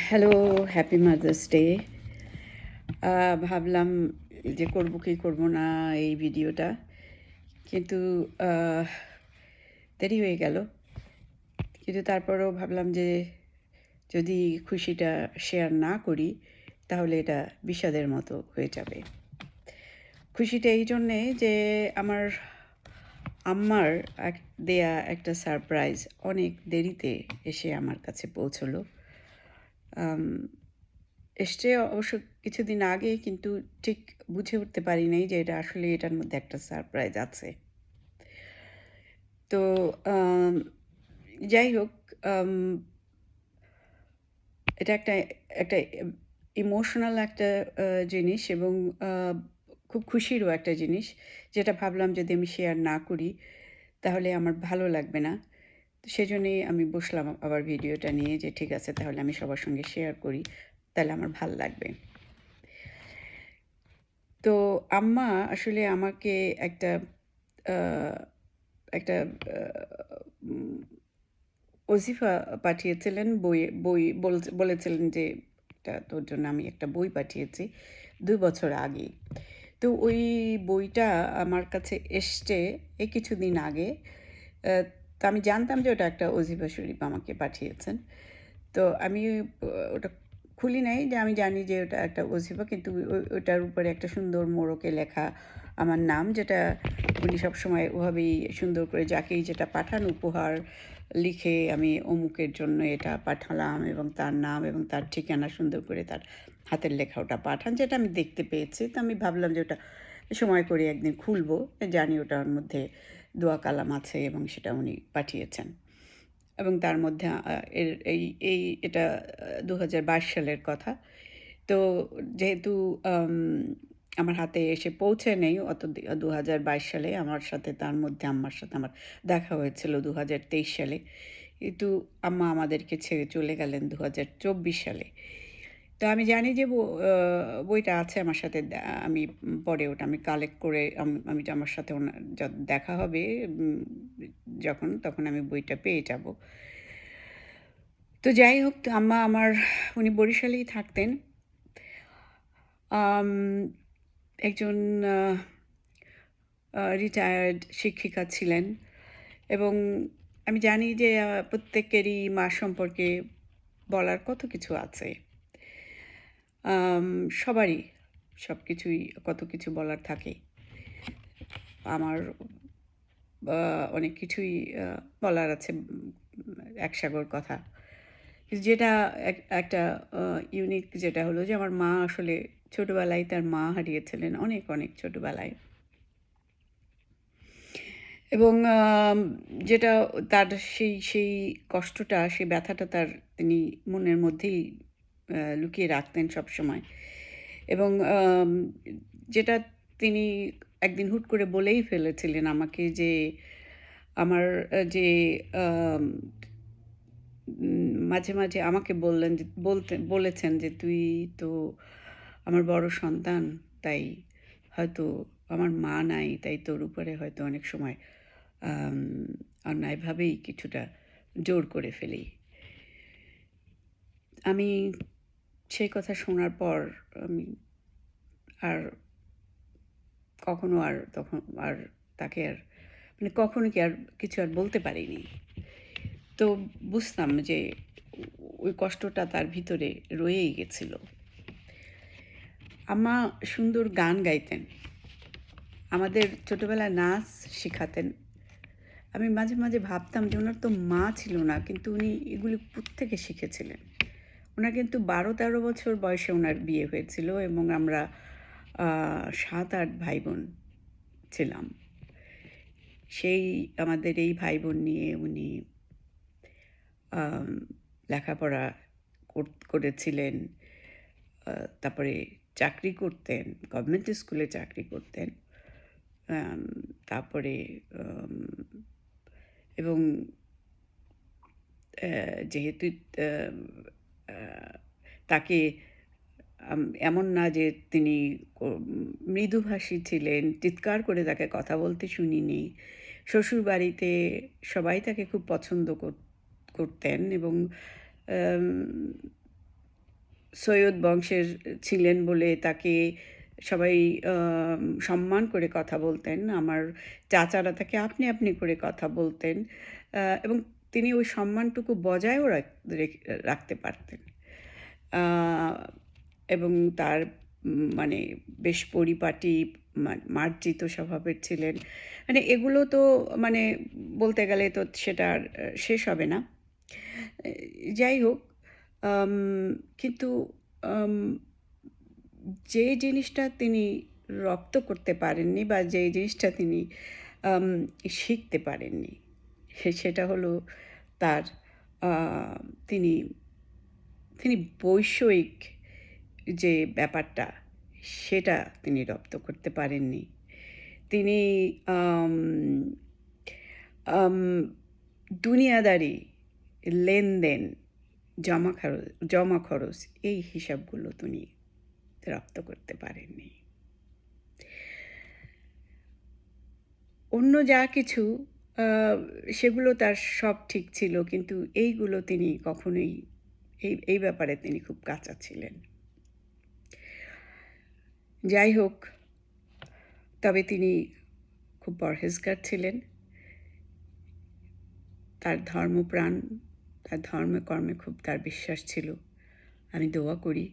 Hello, happy mother's day. ভাবলাম যে করব কি করব না এই ভিডিওটা, কিন্তু আহ, দেরি হয়ে গেল। কিন্তু তারপরেও ভাবলাম যে যদি খুশিটা শেয়ার না করি তাহলে এটা বিষাদের মতো হয়ে যাবে। খুশিটা এই জন্যে যে আমার আম্মার দেয়া একটা সারপ্রাইজ অনেক দেরিতে এসে আমার কাছে পৌঁছলো। এসছে অবশ্য কিছুদিন আগে, কিন্তু ঠিক বুঝে উঠতে পারি নাই যে এটা আসলে এটার মধ্যে একটা সারপ্রাইজ আছে। তো আম, যাই হোক, আম, এটা একটা একটা ইমোশনাল একটা জিনিস, এবং খুব খুশিরও একটা জিনিস, যেটা ভাবলাম যদি আমি শেয়ার না করি তাহলে আমার ভালো লাগবে না। তো সেজন্যই আমি বসলাম আবার ভিডিওটা নিয়ে, যে ঠিক আছে তাহলে আমি সবার সঙ্গে শেয়ার করি, তাহলে আমার ভাল লাগবে। তো আম্মা আসলে আমাকে একটা আহ, একটা উম, ওজিফা পাঠিয়েছিলেন, বই বই বলেছিলেন যে এটা তোর জন্য আমি একটা বই পাঠিয়েছি 2 বছর আগে। তো ওই বইটা আমার কাছে এসছে এই কিছুদিন আগে। তো আমি জানতাম যে ওটা একটা ওজিফা শরীফ আমাকে পাঠিয়েছেন। তো আমি ওটা খুলি নাই, যে আমি জানি যে ওটা একটা ওজিফা, কিন্তু ওটার উপরে একটা সুন্দর মোড়কে লেখা আমার নাম, যেটা উনি সবসময় ওভাবেই সুন্দর করে যাকেই যেটা পাঠান উপহার লিখে আমি অমুকের জন্য এটা পাঠালাম, এবং তার নাম এবং তার ঠিকানা সুন্দর করে তার হাতের লেখা ওটা পাঠান, যেটা আমি দেখতে পেয়েছি। তো আমি ভাবলাম যে ওটা সময় করে একদিন খুলবো, জানি ওটার মধ্যে দোয়া কালাম আছে এবং সেটা উনি পাঠিয়েছেন। এবং তার মধ্যে এই এটা 2022 সালের কথা। তো যেহেতু আম, আমার হাতে এসে পৌঁছে নেই অত 2022 সালে, আমার সাথে তার মধ্যে আম্মার সাথে আমার দেখা হয়েছিল 2023 সালে, কিন্তু আম্মা আমাদেরকে ছেড়ে চলে গেলেন 2024 সালে। তো আমি জানি যে বইটা আছে আমার সাথে। আমি পরে ওটা আমি কালেক্ট করে আমি যে আমার সাথে ওনার দেখা হবে যখন, তখন আমি বইটা পেয়ে যাব। তো যাই হোক, তো আম্মা আমার, উনি বরিশালেই থাকতেন। আম, একজন রিটায়ার্ড শিক্ষিকা ছিলেন, এবং আমি জানি যে প্রত্যেকেরই মা সম্পর্কে বলার কত কিছু আছে। সবারই সব কিছুই কত কিছু বলার থাকে। আমার অনেক কিছুই বলার আছে, এক সাগর কথা। যেটা একটা ইউনিক যেটা হলো যে আমার মা আসলে ছোটোবেলায় তার মা হারিয়েছিলেন, অনেক অনেক ছোটোবেলায়। এবং যেটা তার সেই সেই কষ্টটা, সেই ব্যথাটা তিনি মনের মধ্যেই লুকিয়ে রাখতেন সবসময়। এবং যেটা তিনি একদিন হুট করে বলেই ফেলেছিলেন আমাকে, যে আমার যে আম, মাঝে মাঝে আমাকে বললেন, যে বলেছেন যে তুই তো আমার বড় সন্তান, তাই হয়তো আমার মা নাই, তাই তোর উপরে হয়তো অনেক সময় আম, অন্যায়ভাবেই কিছুটা জোর করে ফেলি। আমি সেই কথা শোনার পর আমি আর কখনো আর তখন আর তাকে আর মানে কখনো কি আর কিছু আর বলতে পারিনি। তো বুঝতাম যে ওই কষ্টটা তার ভিতরে রয়েই গেছিল। আম্মা সুন্দর গান গাইতেন, আমাদের ছোটোবেলায় নাচ শেখাতেন। আমি মাঝে মাঝে ভাবতাম যে ওনার তো মা ছিল না, কিন্তু উনি এগুলি কোত্থেকে শিখেছিলেন। ওনার কিন্তু 12-13 বছর বয়সে ওনার বিয়ে হয়েছিল, এবং আমরা 7-8 ভাই বোন ছিলাম। সেই আমাদের এই ভাই বোন নিয়ে উনি লেখাপড়া করেছিলেন। তারপরে চাকরি করতেন, গভর্নমেন্ট স্কুলে চাকরি করতেন। তারপরে এবং যেহেতু তাকে এমন না যে তিনি মৃদুভাষী ছিলেন, চিৎকার করে তাকে কথা বলতে শুনিনি। শ্বশুরবাড়িতে সবাই তাকে খুব পছন্দ করতেন, এবং সৈয়দ বংশের ছিলেন বলে তাকে সবাই সম্মান করে কথা বলতেন। আমার চাচারা তাকে আপনি, আপনি করে কথা বলতেন। এবং তিনি ওই সম্মানটুকু বজায়ও রাখতে পারতেন। আ এবং তার মানে বেশ পরিপাটি, মার্জিত স্বভাবের ছিলেন। মানে এগুলো তো মানে বলতে গেলে তো সেটা আর শেষ হবে না। এ যাই হোক, আম কিন্তু আম যে জিনিসটা তিনি রপ্ত করতে পারেননি বা যে জিনিসটা তিনি আম শিখতে পারেননি, সেটা হলো তার আ তিনি তিনি বৈষয়িক যে ব্যাপারটা, সেটা তিনি রপ্ত করতে পারেননি। তিনি আম আম দুনিয়াদারি, লেনদেন, জমা খরচ এই হিসাবগুলো তিনি রপ্ত করতে পারেননি। অন্য যা কিছু আ সেগুলো তার সব ঠিক ছিল। কিন্তু এইগুলো তিনি কখনোই এই ব্যাপারে তিনি খুব কাঁচা ছিলেন। যাই হোক, তবে তিনি খুব পরহেজগার ছিলেন। তার ধর্মপ্রাণ, তার ধর্মে-কর্মে খুব তার বিশ্বাস ছিল। আমি দোয়া করি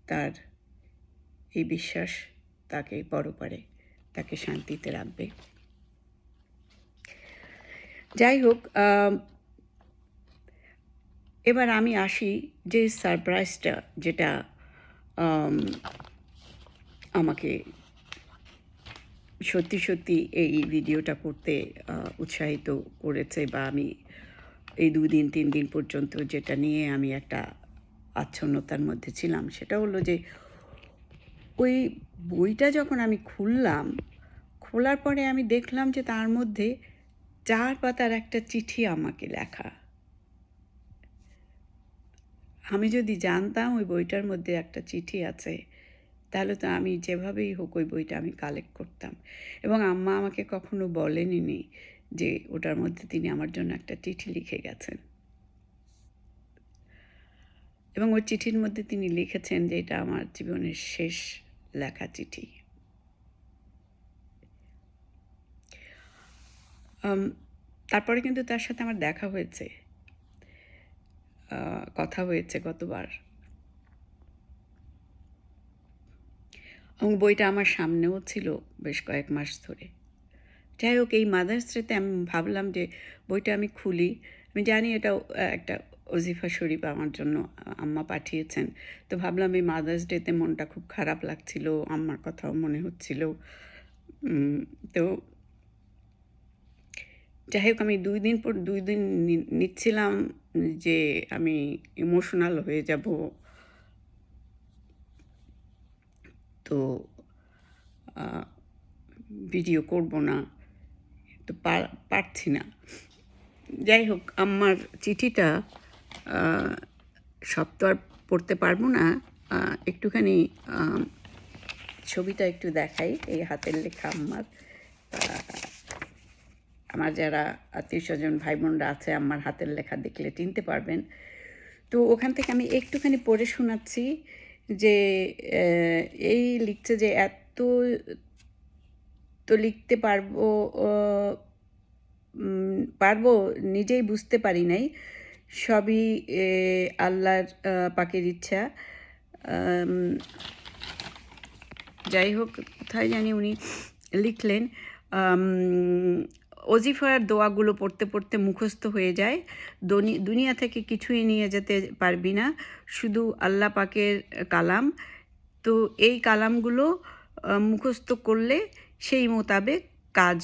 তার এই বিশ্বাস তাকে পরপারে তাকে শান্তিতে রাখবে। যাই হোক, এবার আমি আসি যে সারপ্রাইজটা যেটা আমাকে সত্যি সত্যি এই ভিডিওটা করতে উৎসাহিত করেছে, বা আমি এই 2 দিন 3 দিন পর্যন্ত যেটা নিয়ে আমি একটা আচ্ছন্নতার মধ্যে ছিলাম, সেটা হলো যে ওই বইটা যখন আমি খুললাম, খোলার পরে আমি দেখলাম যে তার মধ্যে 4 পাতার একটা চিঠি আমাকে লেখা। আমি যদি জানতাম ওই বইটার মধ্যে একটা চিঠি আছে, তাহলে তো আমি যেভাবেই হোক ওই বইটা আমি কালেক্ট করতাম। এবং আম্মা আমাকে কখনো বলেনি যে ওটার মধ্যে তিনি আমার জন্য একটা চিঠি লিখে গেছেন। এবং ওই চিঠির মধ্যে তিনি লিখেছেন যে এটা আমার জীবনের শেষ লেখা চিঠি। তারপরে কিন্তু তার সাথে আমার দেখা হয়েছে, কথা হয়েছে গতবার। এবং বইটা আমার সামনেও ছিল বেশ কয়েক মাস ধরে। যাই হোক, এই মাদার্স ডেতে আমি ভাবলাম যে বইটা আমি খুলি। আমি জানি এটা একটা ওজিফা শরীফ আমার জন্য আম্মা পাঠিয়েছেন। তো ভাবলাম এই মাদার্স ডেতে মনটা খুব খারাপ লাগছিল, আম্মার কথাও মনে হচ্ছিল। তো যাই হোক, আমি 2 দিন পর 2 দিন নিচ্ছিলাম যে আমি ইমোশনাল হয়ে যাব। তো ভিডিও করব না, তো পারছি না। যাই হোক, আমার চিঠিটা সব তো আর পড়তে পারবো না। একটুখানি ছবিটা একটু দেখাই। এই হাতের লেখা আম্মার। আমার যারা আত্মীয়স্বজন ভাই বোনরা আছে, আমার হাতের লেখা দেখলে চিনতে পারবেন। তো ওখান থেকে আমি একটুখানি পড়ে শোনাচ্ছি যে এই লিখছে যে এত তো লিখতে পারবো নিজেই বুঝতে পারি নাই, সবই আল্লাহর পাকের ইচ্ছা। যাই হোক, কোথায় জানি উনি লিখলেন, ওজিফার দোয়াগুলো পড়তে পড়তে মুখস্থ হয়ে যায়। দুনিয়া থেকে কিছুই নিয়ে যেতে পারবি না, শুধু আল্লাহ পাকের কালাম। তো এই কালামগুলো মুখস্থ করলে সেই মোতাবেক কাজ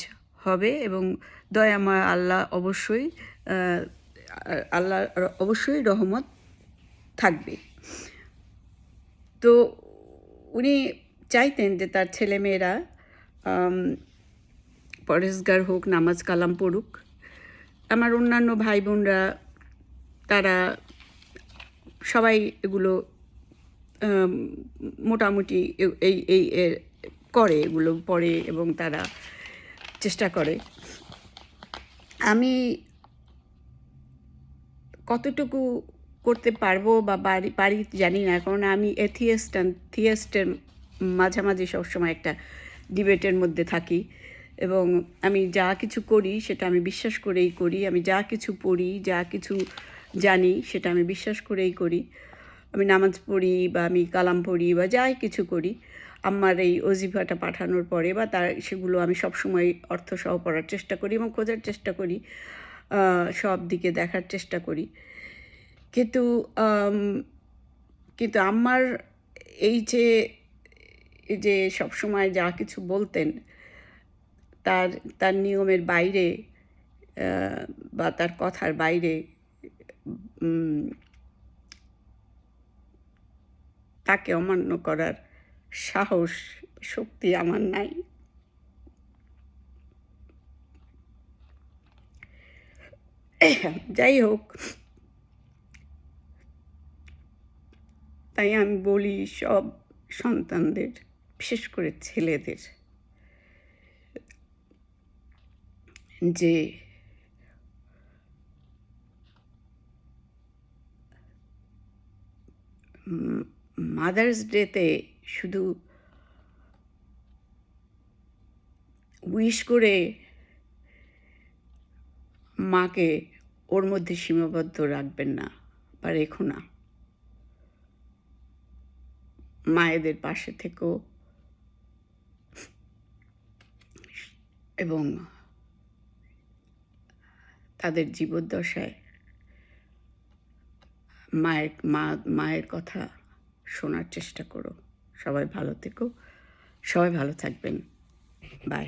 হবে, এবং দয়াময় আল্লাহ অবশ্যই রহমত থাকবে। তো উনি চাইতেন যে তার ছেলেমেয়েরা পরহেজগার হোক, নামাজ কালাম পড়ুক। আমার অন্যান্য ভাই বোনরা তারা সবাই এগুলো মোটামুটি এই করে, এগুলো পড়ে এবং তারা চেষ্টা করে। আমি কতটুকু করতে পারবো বা পারি জানি না, কারণ আমি এথিয়েস্ট অ্যান্ড থিয়েস্টের মাঝামাঝি সবসময় একটা ডিবেটের মধ্যে থাকি। এবং আমি যা কিছু করি সেটা আমি বিশ্বাস করেই করি, আমি যা কিছু পড়ি, যা কিছু জানি সেটা আমি বিশ্বাস করেই করি। আমি নামাজ পড়ি বা আমি কালাম পড়ি বা যাই কিছু করি, আমার এই অজিফাটা পাঠানোর পরে বা তার সেগুলো আমি সবসময় অর্থসহ পড়ার চেষ্টা করি এবং খোঁজার চেষ্টা করি, সব দিকে দেখার চেষ্টা করি। কিন্তু কিন্তু আমার এই যে সবসময় যা কিছু বলতেন, তার তার নিয়মের বাইরে বা তার কথার বাইরে তাকে অমান্য করার সাহস, শক্তি আমার নাই। যাই হোক, তাই আমি বলি সব সন্তানদের, বিশেষ করে ছেলেদের, যে মাদার্স ডেতে শুধু উইশ করে মাকে ওর মধ্যে সীমাবদ্ধ রাখবেন না বা রেখো না। মায়েদের পাশে থেকো এবং তাদের জীবদ্দশায় মায়ের কথা শোনার চেষ্টা করো। সবাই ভালো থেকো, সবাই ভালো থাকবেন। বাই।